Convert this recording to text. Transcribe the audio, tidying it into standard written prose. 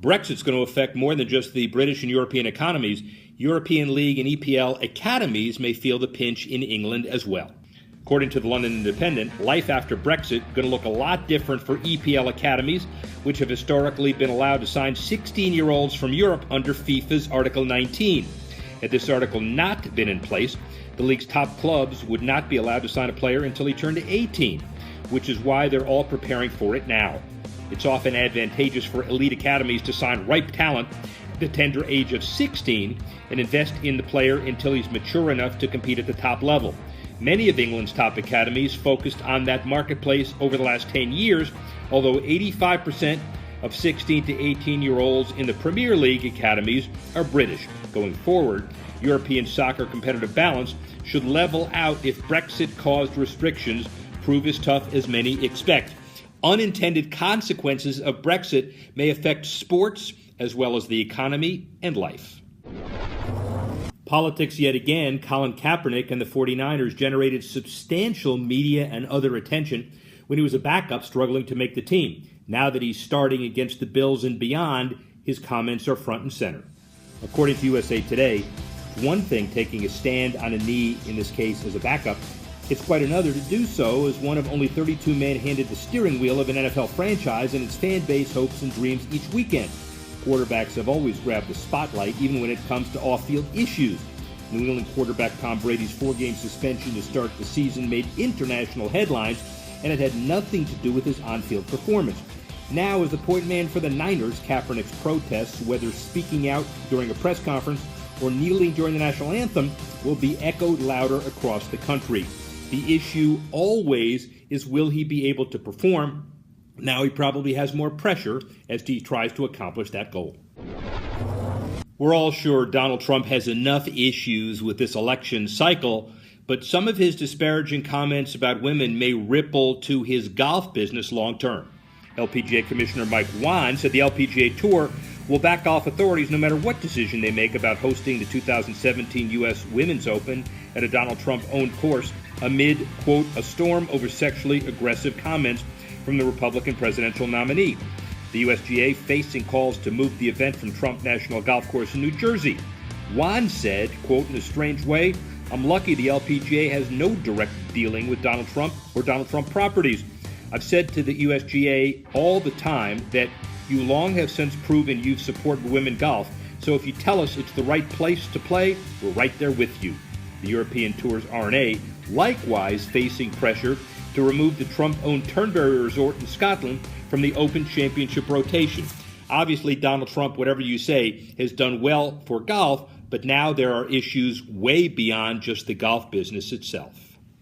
Brexit's going to affect more than just the British and European economies. European League and EPL academies may feel the pinch in England as well. According to the London Independent, life after Brexit going to look a lot different for EPL academies, which have historically been allowed to sign 16-year-olds from Europe under FIFA's Article 19. Had this article not been in place, the league's top clubs would not be allowed to sign a player until he turned 18, which is why they're all preparing for it now. It's often advantageous for elite academies to sign ripe talent at the tender age of 16 and invest in the player until he's mature enough to compete at the top level. Many of England's top academies focused on that marketplace over the last 10 years, although 85% of 16 to 18-year-olds in the Premier League academies are British. Going forward, European soccer competitive balance should level out if Brexit-caused restrictions prove as tough as many expect. Unintended consequences of Brexit may affect sports as well as the economy and life. Politics yet again. Colin Kaepernick and the 49ers generated substantial media and other attention when he was a backup struggling to make the team. Now that he's starting against the Bills and beyond, his comments are front and center. According to USA Today, it's one thing taking a stand on a knee, in this case as a backup. It's quite another to do so as one of only 32 men handed the steering wheel of an NFL franchise and its fan base hopes and dreams each weekend. Quarterbacks have always grabbed the spotlight, even when it comes to off-field issues. New England quarterback Tom Brady's 4-game suspension to start the season made international headlines, and it had nothing to do with his on-field performance. Now, as the point man for the Niners, Kaepernick's protests, whether speaking out during a press conference or kneeling during the national anthem, will be echoed louder across the country. The issue always is, will he be able to perform? Now he probably has more pressure as he tries to accomplish that goal. We're all sure Donald Trump has enough issues with this election cycle, but some of his disparaging comments about women may ripple to his golf business long term. LPGA Commissioner Mike Wan said the LPGA Tour will back golf authorities no matter what decision they make about hosting the 2017 U.S. Women's Open at a Donald Trump-owned course amid, quote, a storm over sexually aggressive comments from the Republican presidential nominee. The USGA facing calls to move the event from Trump National Golf Course in New Jersey. Wan said, quote, in a strange way, I'm lucky the LPGA has no direct dealing with Donald Trump or Donald Trump properties. I've said to the USGA all the time that you long have since proven you've supported women golf, so if you tell us it's the right place to play, we're right there with you. The European Tour's R&A likewise facing pressure to remove the Trump-owned Turnberry Resort in Scotland from the Open Championship rotation. Obviously, Donald Trump, whatever you say, has done well for golf, but now there are issues way beyond just the golf business itself.